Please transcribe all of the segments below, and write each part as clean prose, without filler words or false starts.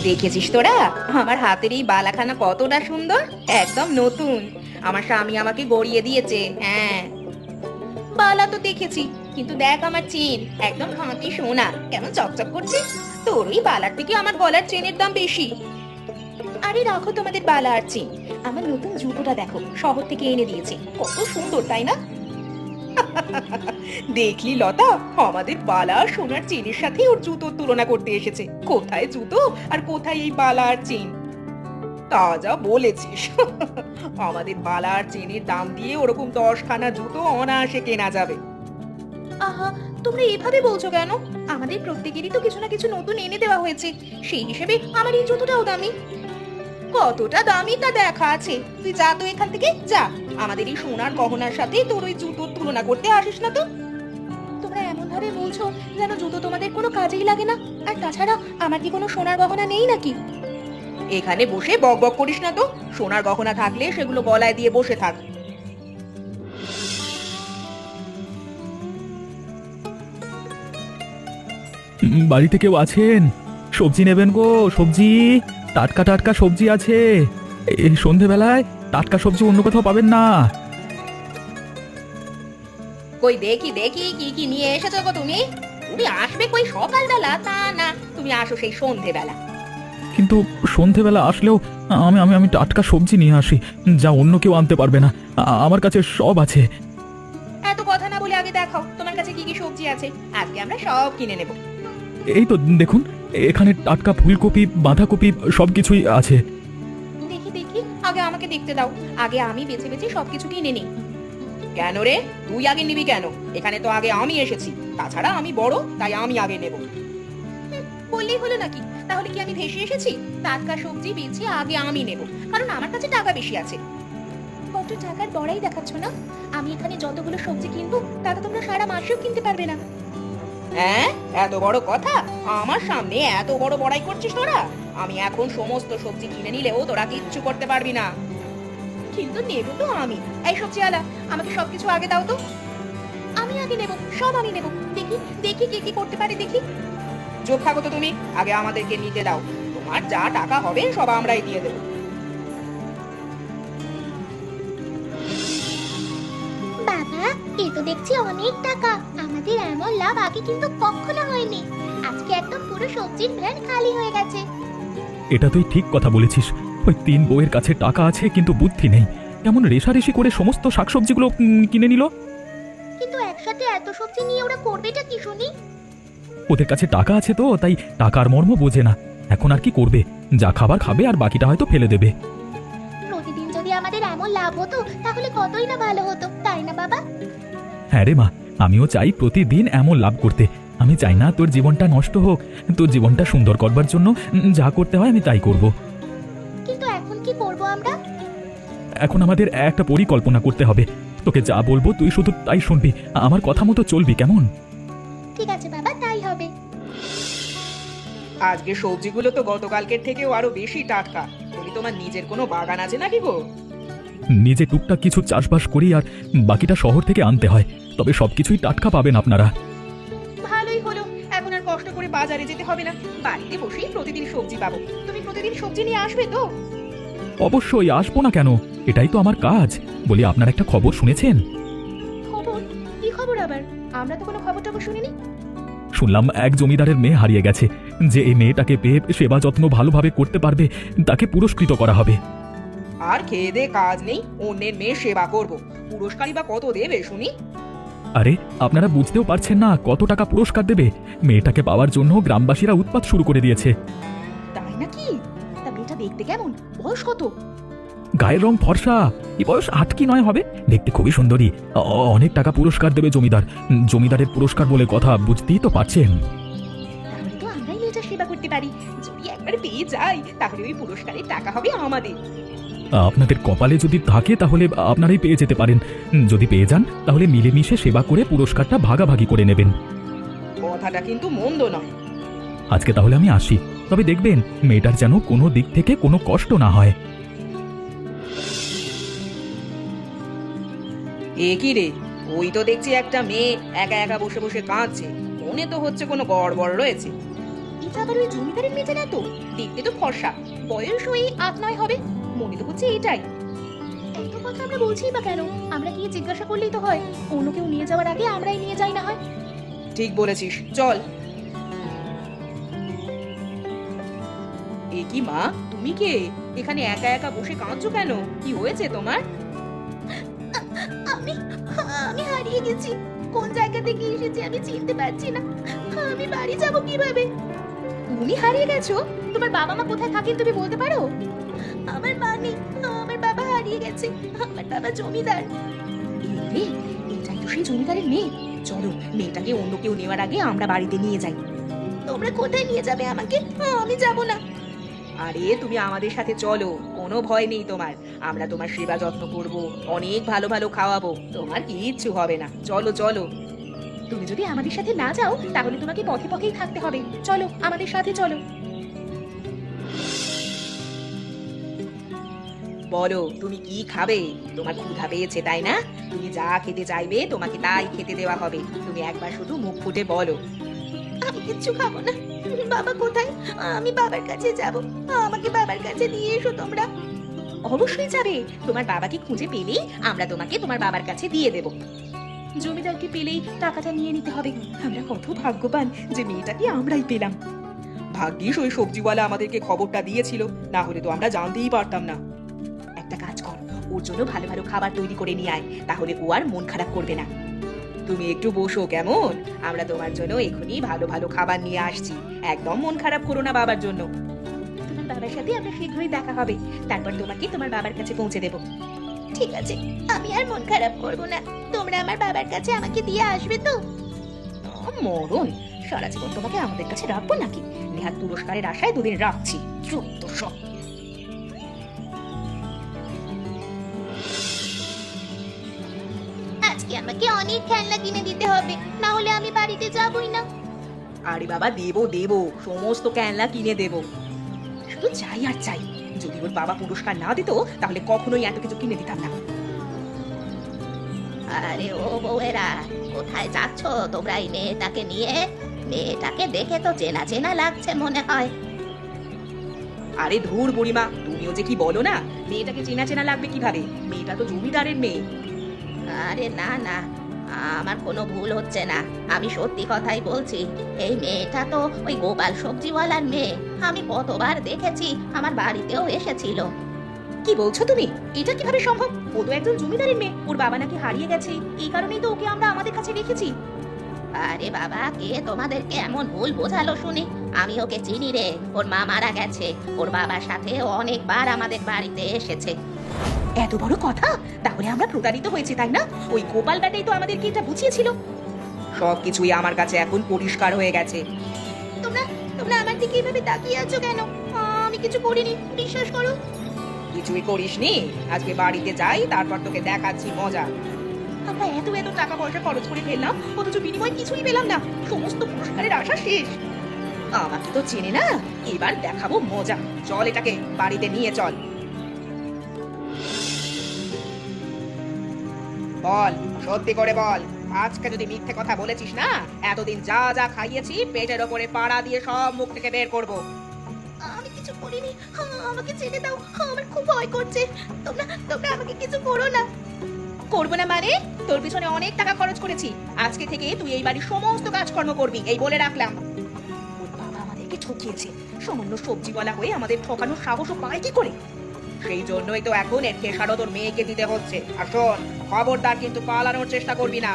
দেখেছিস তোরা আমার হাতের এই বালাখানা কতটা সুন্দর, একদম নতুন। আমার স্বামী আমাকে গড়িয়ে দিয়েছে। হ্যাঁ, বালা তো দেখেছি, কিন্তু দেখ আমার চেন, একদম খাঁটি সোনা, কেমন চকচক করছে। তোর ওই বালার থেকে আমার গলার চেনের দাম বেশি। আরে রাখো তোমাদের বালা আর চেন, আমার নতুন জুতোটা দেখো, শহর থেকে এনে দিয়েছে, কত সুন্দর তাই না? দেখলি লতা, আমাদের বালা আর সোনার চেনের সাথে ওর জুতোর তুলনা করতে এসেছে। কোথায় জুতো আর কোথায় এই বালা আর চেন? তা যা বলেছিস। আমাদের বালা আর চেনের দাম দিয়ে ওরকম 10খানা জুতো অনায়াসে কেনা যাবে। আহা, তোমরা এভাবে বলছো কেন? আমাদের প্রত্যেকেরই তো কিছু না কিছু নতুন এনে দেওয়া হয়েছে, সেই হিসেবে আমার এই জুতোটাও দামি। কতটা দামি তা দেখা আছে। তুই যা তো এখান থেকে যা, আমাদের এই সোনার গহনার সাথে তোর ওই জুতোর তুলনা করতে আসিস না তো। তোমরা এমন ভাবে বলছো যেন জুতো তোমাদের কোনো কাজেই লাগে না। আর তাছাড়া আমার কি কোনো সোনার গহনা নেই নাকি? এখানে বসে বক বক করিস না তো। সোনার গহনা থাকলে সেগুলো গলায় দিয়ে বসে থাক। বাড়িতে কেউ আছেন? সবজি নেবেন গো, সবজি। টাটকা টাটকা সবজি আছে। এই সন্ধেবেলায় টাটকা সবজি অন্য কোথাও পাবেন না। কই দেখি দেখি কি কি নিয়ে এসেছো গো তুমি? তুমি আসবে কই সকালবেলা? তা না, তুমি আসো সেই সন্ধেবেলা। কিন্তু সন্ধেবেলা আসলেও আমি আমি আমি টাটকা সবজি নিয়ে আসি, যা অন্য কেউ আনতে পারবে না। আমার কাছে সব আছে। এত কথা না বলে আগে দেখাও তোমার কাছে কি কি সবজি আছে, আজকে আমরা সব কিনে নেব। এই তো দেখুন, এখানে টাটকা ফুলকপি, বাঁধাকপি সবকিছুই আছে। দেখি দেখি, আগে আমাকে দেখতে দাও, আগে আমি বেছে বেছে সবকিছু কিনে নিই। কেন রে, তুই আগে নিবি কেন? এখানে তো আগে আমি এসেছি, তাছাড়া আমি বড়, তাই আমি আগে নেব। বললেই হলো নাকি? তাহলে কি আমি ভেসে এসেছি? টাটকা সবজি বেছে আগে আমি নেব, কারণ আমার কাছে টাকা বেশি আছে। কত টাকার বড়াই দেখাচ্ছ না? আমি এখানে যতগুলো সবজি কিনবো তা তো তোমরা সারা মাসেও কিনতে পারবে না। হ্যাঁ, এত বড় কথা? আমার সামনে এত বড় বড়াই করছিস তোরা? আমি এখন সমস্ত সবজি কিনে নিলেও তোরা কিচ্ছু করতে পারবি না। কিন্তু নেব তো আমি। এই সবজিওয়ালা, আমাকে সবকিছু আগে দাও তো। আমি আগে নেব, সব আমি নেব। দেখি দেখি কে কি করতে পারে দেখি। চুপ থাকো তো তুমি, আগে আমাদেরকে নিতে দাও। তোমার যা টাকা হবে সব আমরাই দিয়ে দেবো। বাবা, এ তো দেখছি অনেক টাকা। আমাদের এমন লাভ আগে কিন্তু কখনো হয়নি। আজকে একদম পুরো সবজির ভ্যান খালি হয়ে গেছে। এটা তুই ঠিক কথা বলেছিস। ওই তিন বউয়ের কাছে টাকা আছে কিন্তু বুদ্ধি নেই। কেমন রেশারেশি করে সমস্ত শাকসবজিগুলো কিনে নিল। কিন্তু একসাথে এত সবজি নিয়ে ওরা করবেটা কি শুনি? ওদের কাছে টাকা আছে তো, তাই টাকার মর্ম বোঝে না। এখন আর কি করবে, যা খাবার খাবে আর বাকিটা হয়তো ফেলে দেবে। প্রতিদিন যদি আমাদের এমন লাভ হতো তাহলে কতই না ভালো হতো, তাই না বাবা? হ্যাঁ রে মা, আমিও চাই প্রতিদিন এমন লাভ করতে। আমি চাই না তোর জীবনটা নষ্ট হোক। তোর জীবনটা সুন্দর করবার জন্য যা করতে হয় আমি তাই করব। কিন্তু এখন কি করব আমরা? এখন আমাদের একটা পরিকল্পনা করতে হবে। তোকে যা বলবো তুই শুধু তাই শুনবি, আমার কথা মতো চলবি, কেমন? ঠিক আছে বাবা, তাই হবে। আজকে সবজিগুলো তো গতকালকের থেকেও আরো বেশি টাটকা। তুমি তোমার নিজের কোনো বাগান আছে নাকি গো? নিজে টুকটাক কিছু চাষবাস করি, আর বাকিটা শহর থেকে আনতে হয়। তবে সবকিছুই টাটকা পাবেন আপনারা। ভালোই হলো, এখন আর কষ্ট করে বাজারে যেতে হবে না, বাড়িতে বসেই প্রতিদিন সবজি পাবো। তুমি প্রতিদিন সবজি নিয়ে আসবে তো? অবশ্যই আসবো না কেন, এটাই তো আমার কাজ। বলি, আপনার একটা খবর শুনেছেন? খবর? কি খবর আবার? আমরা তো কোনো খবর টবর শুনিনি। শুনলাম এক জমিদারের মেয়ে হারিয়ে গেছে। যে এই মেয়েটাকে পেয়ে সেবা যত্ন ভালোভাবে করতে পারবে তাকে পুরস্কৃত করা হবে। আর খেয়ে দে কাজ নেই, অন্যের মেয়ে সেবা করব, পুরস্কারই বা কত দেবে শুনি? আরে, আপনারা বুঝতেও পারছেন না কত টাকা পুরস্কার দেবে। মেয়েটাকে পাওয়ার জন্য গ্রামবাসীরা উৎপাত শুরু করে দিয়েছে। তাই নাকি? তা মেয়েটা দেখতে কেমন, বয়স কত? গায়ের রং ফর্সা, এই বয়স 8 কি 9 হবে, দেখতে খুবই সুন্দরী। অনেক টাকা পুরস্কার দেবে জমিদার। জমিদারের পুরস্কার বলে কথা, বুঝতেই তো পারছেন। তাহলে তো আমরাই মেয়েটা সেবা করতে পারি। যদি একবার পেয়ে যাই তাহলে ওই পুরস্কারের টাকা হবে আমাদের। আপনাদের কপালে যদি থাকে তাহলে আপনারাই পেয়ে যেতে পারেন। যদি পেয়ে যান তাহলে মিলেমিশে সেবা করে পুরস্কারটা ভাগাভাগি করে নেবেন। কথাটা কিন্তু মন্দ নয়। আজকে তাহলে আমি আসি, তবে দেখবেন মেয়েটার যেন কোনো দিক থেকে কোনো কষ্ট না হয়। এ কি রে, ওই তো দেখছি একটা মেয়ে একা একা বসে বসে কাঁদছে, মনে তো হচ্ছে কোনো গড়বড় রয়েছে। এই এটা আবার ওই জমিদারের মেয়েটা না তো? দেখতে তো ফর্সা, বয়স ওই ৮-৯ হবে, মনে তো হচ্ছে এটাই। এত কথা আমরা বলছি বা কেন? আমরা গিয়ে জিজ্ঞাসা করলেই তো হয়। অন্য কেউ নিয়ে যাওয়ার আগে আমরাই নিয়ে যাই না হয়। ঠিক বলেছিস, চল। এ কি মা, তুমি কে? এখানে একা একা বসে কাঁদছো কেন? কি হয়েছে তোমার? আমি আমি হারিয়ে গেছি। কোন জায়গা থেকে এসেছি আমি চিনতে পারছি না। আমি বাড়ি যাব কিভাবে? তুমি হারিয়ে গেছো? তোমার বাবা মা কোথায় থাকেন তুমি বলতে পারো? আমার মা নেই, আমার বাবা হারিয়ে গেছে। আমার বাবা জমিদার। রে, এটাই তো সেই জমিদারের মেয়ে। চলো, মেয়েটাকে অন্য কেউ নেওয়ার আগে আমরা বাড়িতে নিয়ে যাই। তোমরা কোথায় নিয়ে যাবে আমাকে? আমি যাব না। আরে তুমি আমাদের সাথে চলো, কোনো ভয় নেই তোমার। আমরা তোমার সেবা যত্ন করব, অনেক ভালো ভালো খাওয়াবো, তোমার কিচ্ছু হবে না। চলো চলো। তুমি যদি আমাদের সাথে না যাও তাহলে তোমাকে পথে পথেই থাকতে হবে। চলো, আমাদের সাথে চলো। বলো, তুমি কি খাবে? তোমার ক্ষুধা পেয়েছে তাই না? তুমি যা খেতে চাইবে তোমাকে তাই খেতে দেওয়া হবে। তুমি একবার শুধু মুখ ফুটে বলো। আমি কিচ্ছু খাবো না। বাবা কোথায়? আমি বাবার কাছে যাব। আমাকে বাবার কাছে নিয়ে এসো তোমরা। অবশ্যই যাবে। তোমার বাবাকে খুঁজে পেলেই আমরা তোমাকে তোমার বাবার কাছে দিয়ে দেব। জমিদারকে পেলেই টাকাটা নিয়ে নিতে হবে। আমরা কত ভাগ্যবান যে মেয়েটাকে আমরাই পেলাম। ভাগ্যিস ওই সবজিওয়ালা আমাদেরকে খবরটা দিয়েছিল, না হলে তো আমরা জানতেই পারতাম না। একটা কাজ কর, ওর জন্য ভালো ভালো খাবার তৈরি করে নিয়ে আয়, তাহলে ও আর মন খারাপ করবে না। তুমি একটু বসো কেমন? আমরা তোমার জন্য এখনই ভালো ভালো খাবার নিয়ে আসছি। একদম মন খারাপ করো না বাবার জন্য। তোমার বাবার সাথে আমরা শীঘ্রই দেখা হবে, তারপর তোমাকে তোমার বাবার কাছে পৌঁছে দেব। ঠিক আছে, আমি আর মন খারাপ করব না। তোমরা আমার বাবার কাছে আমাকে দিয়ে আসবে তো? মরণ, সারা জীবন তোমাকে আমাদের কাছে রাখবো নাকি? নেহাত পুরস্কারের আশায় দুদিন রাখছি। চুপ সব। আজকে আমাকে অনেক খেলনা কিনে দিতে হবে, না হলে আমি বাড়িতে যাবই না। আরে বাবা, দেবো দেবো, সমস্ত খেলনা কিনে দেবো। শুধু চাই আর চাই। যদি ওর বাবা পুরস্কার না দিত তাহলে কখনোই এত কিছু কিনে দিতাম না। আরে ও বউয়েরা, কোথায় যাচ্ছ তোমরা এই মেয়েটাকে নিয়ে? মেয়েটাকে দেখে তো চেনা চেনা লাগছে মনে হয়। আরে ধুর বুড়িমা, তুমিও যে কি বলো না, মেয়েটাকে চেনা চেনা লাগবে কিভাবে? মেয়েটা তো জমিদারের মেয়ে। আরে না না, আমার কোনো ভুল হচ্ছে না। আমি সত্যি কথাই বলছি। এই মেয়েটা তো ওই গোপাল সবজিওয়ালার মেয়ে। আমি কতবার দেখেছি, আমার বাড়িতেও এসেছিল। কি বলছো তুমি? এটা কিভাবে সম্ভব? ও তো একজন জমিদারের মেয়ে, ওর বাবা নাকি হারিয়ে গেছে, এই কারণেই তো ওকে আমরা আমাদের কাছে রেখেছি। আরে বাবা, কে তোমাদেরকে এমন ভুল বোঝালো শুনি? আমি ওকে চিনি রে, ওর মা মারা গেছে। ওর বাবার সাথে ও অনেকবার আমাদের বাড়িতে এসেছে। এত বড় কথা? তাহলে আমরা প্রতারিত হয়েছি তাই না? ওই গোপাল ব্যাটাই তো আমাদেরকে এটা বুঝিয়েছিল। সবকিছুই আমার কাছে এখন পরিষ্কার হয়ে গেছে। তোমরা তোমরা আমার দিকে এভাবে তাকিয়ে আছো কেন? আমি কিছু করিনি, বিশ্বাস করো। কিছুই করিসনি? আজকে বাড়িতে যাই, তারপর তোকে দেখাচ্ছি মজা। আমরা এত এত টাকা পয়সা খরচ করে ফেললাম, অথচ বিনিময়ে কিছুই পেলাম না। সমস্ত পুরস্কারের আশা শেষ। আমাকে তো চেনে না, এবার দেখাবো মজা। চল, এটাকে বাড়িতে নিয়ে চল। বল, সত্যি করে বল, আজকে যদি মিথ্যে কথা বলেছিস না, এতদিন যা যা খাইয়েছি পেটের ওপরে পাড়া দিয়ে সব মুখ থেকে বের করব। আমি কিছু করিনি, আমাকে ছেড়ে দাও। আমার খুব ভয় করছে। তোমরা তোমরা আমাকে কিছু করো না। করবো না মানে? তোর পিছনে অনেক টাকা খরচ করেছি। আজকে থেকে তুই এই বাড়ির সমস্ত কাজকর্ম করবি, এই বলে রাখলাম। ওর বাবা আমাদেরকে ঠকিয়েছে। সামান্য সবজিওয়ালা হয়ে আমাদের ঠকানোর সাহসও পায় কি করে? সেই জন্যই তো এখন এর খেসারত তোর মেয়েকে দিতে হচ্ছে। আর শোন, খবরদার কিন্তু পালানোর চেষ্টা করবি না।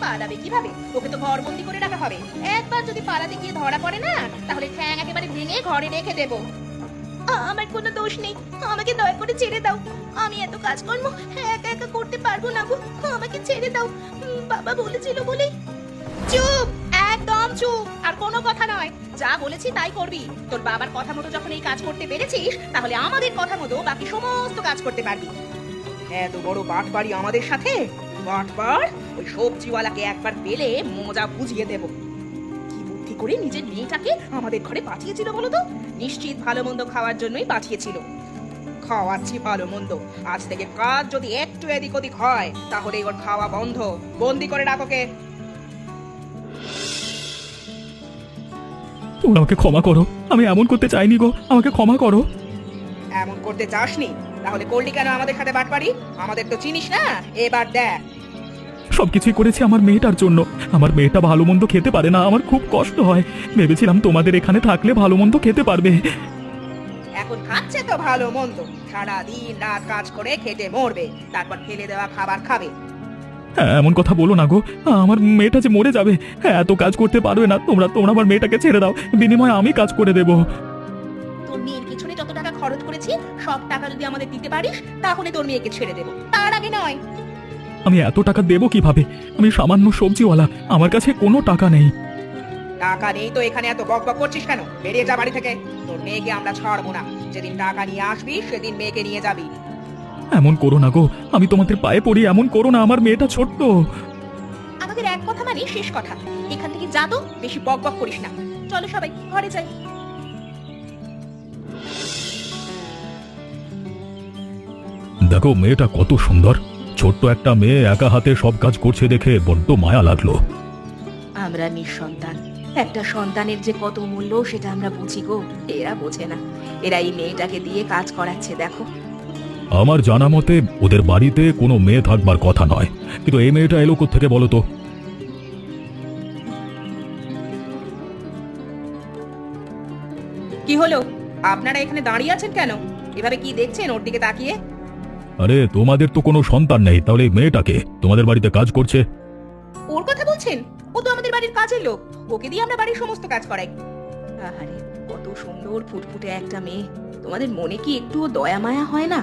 পালাবে কিভাবে? ওকে তো ঘরবন্দি করে রাখা হবে। একবার যদি পালাতে গিয়ে ধরা পড়ে না, তাহলে ঠ্যাং একেবারে ভেঙে ঘরে রেখে দেবো। আমার কোনো দোষ নেই, আমাকে দয়া করে ছেড়ে দাও। আমি এত কাজকর্ম একা একা করতে পারবো না গো। আমাকে ছেড়ে দাও। বাবা বলেছিল বলে। চুপ, একদম চুপ, আর কোনো কথা নয়। যা বলেছি তাই করবি। তোর বাবার কথা মতো যখন এই কাজ করতে পেরেছিস, তাহলে আমাদের কথা মতো বাকি সমস্ত কাজ করতে পারবি। এত বড় বাটবাড়ি আমাদের সাথে? বাটবার? ওই সবজিওয়ালাকে একবার পেলে মজা বুঝিয়ে দেব। কি বুদ্ধি করে নিজের মেয়েটাকে আমাদের ঘরে পাঠিয়েছিল বলো তো? নিশ্চিত ভালো মন্দ খাওয়ার জন্যই পাঠিয়েছিল। খাওয়াচ্ছি ভালো মন্দ, আজ থেকে কাজ যদি একটু এদিক ওদিক হয় তাহলে ওর খাওয়া বন্ধ। বন্দি করে রাখোকে। তোমরা আমাকে ক্ষমা করো, আমি এমন করতে চাইনি গো, আমাকে ক্ষমা করো। এমন করতে চাসনি? তাহলে করলি কেন আমাদের সাথে বাটপারি? আমাদের তো চিনিস না। এবার দেখ। সবকিছুই করেছি আমার মেয়েটার জন্য। আমার মেয়েটা ভালো মন্দ খেতে পারে না, আমার খুব কষ্ট হয়। ভেবেছিলাম তোমাদের এখানে থাকলে ভালো মন্দ খেতে পারবে। এখন খাচ্ছে তো ভালো মন্দ, সারা দিন রাত কাজ করে খেটে মরবে, তারপর ফেলে দেওয়া খাবার খাবে। হ্যাঁ, এমন কথা বলো না গো, আমার মেয়েটা যে মরে যাবে। হ্যাঁ, এত কাজ করতে পারবে না তোমরা, তোমরা আমার মেয়েটাকে ছেড়ে দাও, বিনিময়ে আমি কাজ করে দেবো। তোর মেয়ের পিছনে যত টাকা খরচ করেছি সব টাকা যদি আমাদের দিতে পারিস তাহলে তোর মেয়েকে ছেড়ে দেবো, তার আগে নয়। আমি এত টাকা দেবো কিভাবে? আমি সামান্য সবজিওয়ালা, আমার কাছে কোনো টাকা নেই। টাকা নেই তো এখানে এত বকবক করছিস কেন? বেরিয়ে যা বাড়ি থেকে। তোর মেয়েকে আমরা ছাড়বো না। যেদিন টাকা নিয়ে আসবি সেদিন মেয়েকে নিয়ে যাবি। এমন করো না গো, আমি তোমাদের পায়ে পড়ি, এমন করো না, আমার মেয়েটা ছোট্ট। আমাদের এক কথা মানে শেষ কথা। এখান থেকে যা তো, বেশি বকবক করিস না। চলো সবাই ঘরে যাই। দেখো মেয়েটা কত সুন্দর, ছোট্ট একটা মেয়ে একা হাতে সব কাজ করছে দেখে বড্ড মায়া লাগলো। আমরা নিঃসন্তান, একটা সন্তানের যে কত মূল্য সেটা আমরা বুঝি গো, এরা বোঝে না। এরা এই মেয়েটাকে দিয়ে কাজ করাচ্ছে দেখো। আমার জানা মতে ওদের বাড়িতে কোনো মেয়ে থাকবার কথা নয়, কিন্তু এই মেয়েটা এলো কোত্থেকে বলো তো? কি হলো? আপনারা এখানে দাঁড়িয়ে আছেন কেন? এভাবে কি দেখছেন ওর দিকে তাকিয়ে? আরে তোমাদের তো কোনো সন্তান নেই, তাহলে এই মেয়েটাকে তোমাদের বাড়িতে কাজ করছে? ওর কথা বলছেন? ও তো আমাদের বাড়ির কাজের লোক, ওকে দিয়ে আমরা বাড়ির সমস্ত কাজ করাই। আরে কত সুন্দর ফুটফুটে একটা মেয়ে, তোমাদের মনে কি একটুও দয়া মায়া হয় না?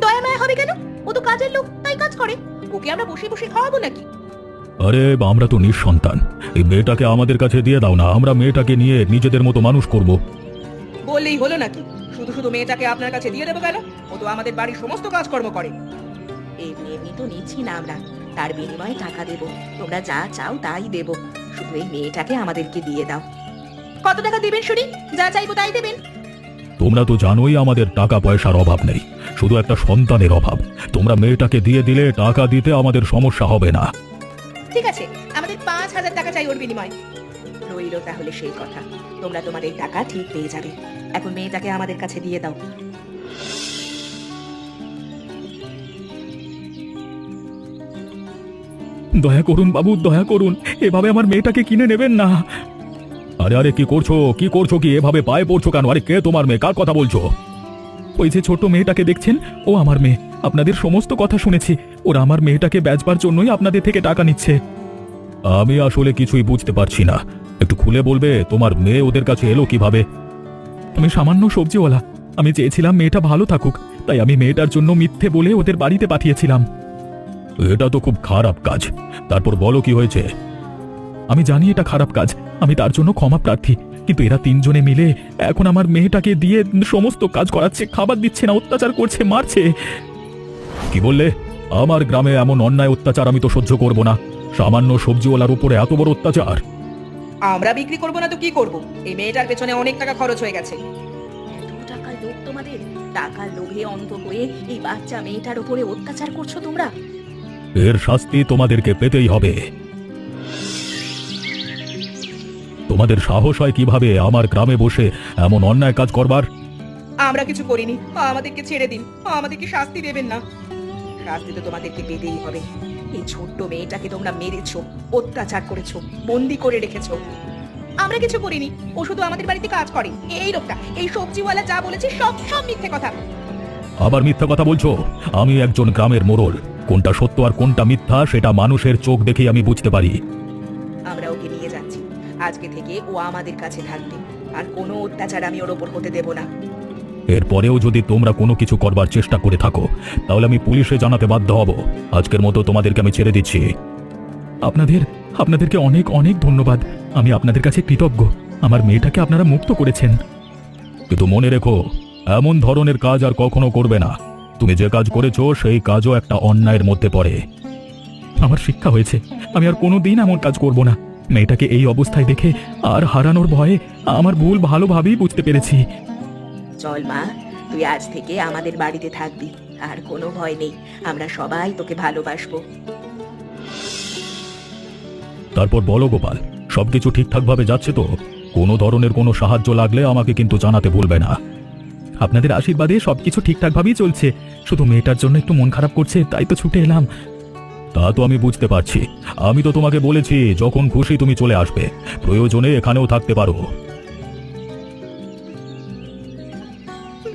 দয়া মায়া হবে কেন? ও তো কাজের লোক, তাই কাজ করে। ওকে আমরা বসে বসে খাওয়াবো নাকি? আরে আমরা তো নিঃসন্তান, এই মেয়েটাকে আমাদের কাছে দিয়ে দাও না, আমরা মেয়েটাকে নিয়ে নিজেদের মতো মানুষ করব। বললেই হলো নাকি? শুধু শুধু মেয়েটাকে আপনার কাছে দিয়ে দেবো কেন? ও তো আমাদের বাড়ির সমস্ত কাজকর্ম করে। এমনি এমনি তো নিচ্ছি না আমরা, তার বিনিময়ে টাকা দেব। তোমরা যা চাও তাই দেব, শুধু এই মেয়েটাকে আমাদেরকে দিয়ে দাও। কত টাকা দেবেন শুনি? যা চাইবো তাই দেবেন। তোমরা তো জানোই আমাদের টাকা পয়সার অভাব নেই, শুধু একটা সন্তানের অভাব। তোমরা মেয়েটাকে দিয়ে দিলে টাকা দিতে আমাদের সমস্যা হবে না। ঠিক আছে, আমাদের 5,000 টাকা চাই ওর বিনিময়ে। রইল তাহলে সেই কথা, তোমরা তোমাদের টাকা ঠিক পেয়ে যাবে। এখন মেয়েটাকে আমাদের কাছে দিয়ে দাও। দয়া করুন বাবু, দয়া করুন, এভাবে আমার মেয়েটাকে কিনে নেবেন না। আরে আরে কি করছো, কি করছো, কি এভাবে পায়ে পড়ছো কেন? আরে কে তোমার মেয়ে, কার কথা বলছো? ওই যে ছোট মেয়েটাকে দেখছেন, ও আমার মেয়ে। আপনাদের সমস্ত কথা শুনেছি, ওরা আমার মেয়েটাকে বেচবার জন্যই আপনাদের থেকে টাকা নিচ্ছে। আমি আসলে কিছুই বুঝতে পারছি না, একটু খুলে বলবে তোমার মেয়ে ওদের কাছে এলো কিভাবে? আমি সামান্য সবজিওয়ালা, আমি চেয়েছিলাম মেয়েটা ভালো থাকুক, তাই আমি মেয়েটার জন্য মিথ্যে বলে ওদের বাড়িতে পাঠিয়েছিলাম। এটা তো খুব খারাপ কাজ, তারপর বলো কি হয়েছে? আমি জানি এটা খারাপ কাজ, আমি তার জন্য ক্ষমা প্রার্থী, কিন্তু এরা তিনজনে মিলে এখন আমার মেয়েটাকে দিয়ে সমস্ত কাজ করাচ্ছে, খাবার দিচ্ছে না, অত্যাচার করছে, মারছে। কি বললে? আমার গ্রামে এমন অন্যায় অত্যাচার আমি তো সহ্য করব না। সামান্য সবজিওয়ালার উপরে এত বড় অত্যাচার! আমরা বিক্রি করবো না তো কি করব? এই মেয়েটার পেছনে অনেক টাকা খরচ হয়ে গেছে। এত টাকার লোভ তোমাদের? টাকার লোভে অন্ধ হয়ে এই বাচ্চা মেয়েটার উপরে অত্যাচার করছো তোমরা। এর শাস্তি তোমাদেরকে পেতেই হবে। তোমাদের সাহস হয় কিভাবে আমার গ্রামে বসে এমন অন্যায় কাজ করবার? আমরা কিছু করিনি, আমাদেরকে ছেড়ে দিন, আমাদেরকে শাস্তি দেবেন না। শাস্তি তো তোমাদেরকে পেতেই হবে। এই ছোট্ট মেয়েটাকে তোমরা মেরেছো, অত্যাচার করেছো, বন্দি করে রেখেছো। আমরা কিছু করিনি, ও শুধু আমাদের বাড়িতে কাজ করে। এই লোকটা, এই সবজিওয়ালা যা বলেছে সব সব মিথ্যে কথা। আবার মিথ্যা কথা বলছো? আমি একজন গ্রামের মোড়ল, কোনটা সত্য আর কোনটা মিথ্যা সেটা মানুষের চোখ দেখেই আমি বুঝতে পারি। আমরা ওকে নিয়ে যাচ্ছি, আজকে থেকে ও আমাদের কাছে থাকবে, আর কোনো অত্যাচার আমি ওর ওপর হতে দেব না। এরপরেও যদি তোমরা কোনো কিছু করবার চেষ্টা করে থাকো তাহলে আমি পুলিশে জানাতে বাধ্য হব। আজকের মতো তোমাদেরকে আমি ছেড়ে দিচ্ছি। আপনাদেরকে অনেক অনেক ধন্যবাদ, আমি আপনাদের কাছে কৃতজ্ঞ। আমার মেয়েটাকে আপনারা মুক্ত করেছেন। কিন্তু মনে রেখো, এমন ধরনের কাজ আর কখনো করবে না। তুমি যে কাজ করেছো সেই কাজও একটা অন্যায়ের মধ্যে পড়ে। আমার শিক্ষা হয়েছে, আমি আর কোনোদিন এমন কাজ করব না। মেয়েটাকে এই অবস্থায় দেখে আর হারানোর ভয়ে আমার ভুল ভালোভাবেই বুঝতে পেরেছি। চল মা, তুই আজ থেকে আমাদের বাড়িতে থাকবি, আর কোনো ভয় নেই, আমরা সবাই তোকে ভালোবাসবো। তারপর বলো গোপাল, সবকিছু ঠিকঠাক ভাবে যাচ্ছে তো? কোনো ধরনের কোনো সাহায্য লাগলে আমাকে কিন্তু জানাতে ভুলবে না। আপনাদের আশীর্বাদে সবকিছু ঠিকঠাকভাবেই চলছে, শুধু মেয়েটার জন্য একটু মন খারাপ করছে, তাই তো ছুটে এলাম। তা তো আমি বুঝতে পারছি, আমি তো তোমাকে বলেছি যখন খুশি তুমি চলে আসবে, প্রয়োজনে এখানেও থাকতে পারো।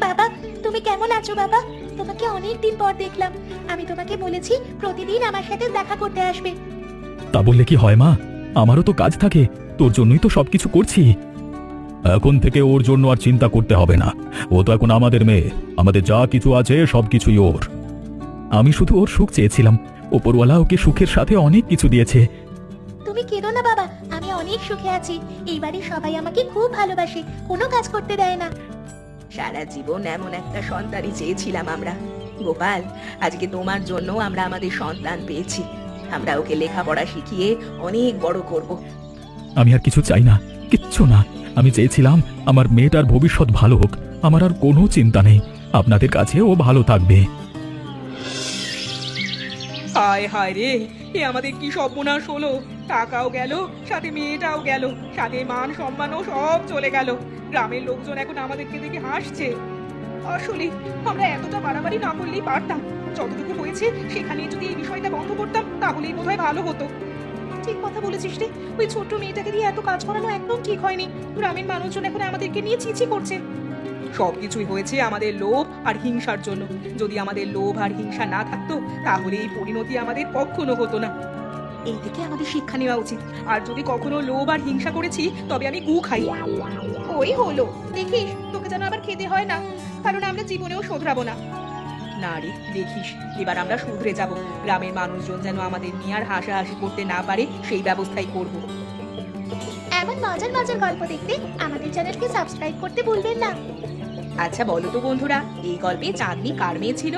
বাবা, তুমি কেমন আছো বাবা? তোমাকে অনেক দিন পর দেখলাম। আমি তোমাকে বলেছি প্রতিদিন আমার সাথে দেখা করতে আসবে। তা বললে কি হয় মা, আমারও তো কাজ থাকে, তোর জন্যই তো সবকিছু করছি। এখন থেকে ওর জন্য আর চিন্তা করতে হবে না, ও তো এখন আমাদের মেয়ে, আমাদের যা কিছু আছে সবকিছুই ওর। আমি শুধু ওর সুখ চেয়েছিলাম, ওপরওয়ালা ওকে সুখের সাথে অনেক কিছু দিয়েছে। তুমি কেঁদো না বাবা, আমি অনেক সুখে আছি। এই বাড়ির সবাই আমাকে খুব ভালোবাসে, কোনো কাজ করতে দেয় না। সারা জীবন এমন একটা সন্তানই চেয়েছিলাম আমরা। গোপাল, আজকে তোমার জন্য আমরা আমাদের সন্তান পেয়েছি। আমরা ওকে লেখাপড়া শিখিয়ে অনেক বড় করব। আমি আর কিছু চাই না, কিচ্ছু না। আমি চেয়েছিলাম আমার মেয়েটার ভবিষ্যৎ ভালো হোক, আমার আর কোনো চিন্তা নেই। আপনাদের কাছে ও ভালো থাকবে। হায় হায় রে, এ আমাদের কি সর্বনাশ হলো! টাকাও গেল, সাথে মেয়েটাও গেল, সাথে মান সম্মানও সব চলে গেল। গ্রামের লোকজন এখন আমাদেরকে দেখে হাসছে। আসলে আমরা এতটা বাড়াবাড়ি না করলেই পারতাম। যতটুকু হয়েছে সেখানে যদি এই বিষয়টা বন্ধ করতাম তাহলেই বোধহয় ভালো হতো। ঠিক কথা বলেছিস রে, ওই ছোট্ট মেয়েটাকে দিয়ে এত কাজ করানো একদম ঠিক হয়নি। গ্রামের মানুষজন এখন আমাদেরকে নিয়ে চিচি করছে। সবকিছুই হয়েছে আমাদের লোভ আর হিংসার জন্য। যদি আমাদের লোভ আর হিংসা না থাকতো তাহলে এই পরিণতি আমাদের কখনো হতো না। এই থেকে আমাদের শিক্ষা নেওয়া উচিত। আর যদি কখনো লোভ আর হিংসা করেছি তবে আমি গু খাই। ওই হলো, দেখিস তোকে যেন আবার খেতে হয় না, কারণ আমরা জীবনেও শোধরাবো না। না রে, দেখিস এবার আমরা শুধরে যাব। গ্রামের মানুষজন যেন আমাদের নিয়ে আর হাসাহাসি করতে না পারে সেই ব্যবস্থাই করব। এমন মজার মজার গল্প দেখতে আমাদের চ্যানেলকে সাবস্ক্রাইব করতে ভুলবেন না। আচ্ছা বলো তো বন্ধুরা, এই গল্পে চাঁদনি কার মেয়ে ছিল?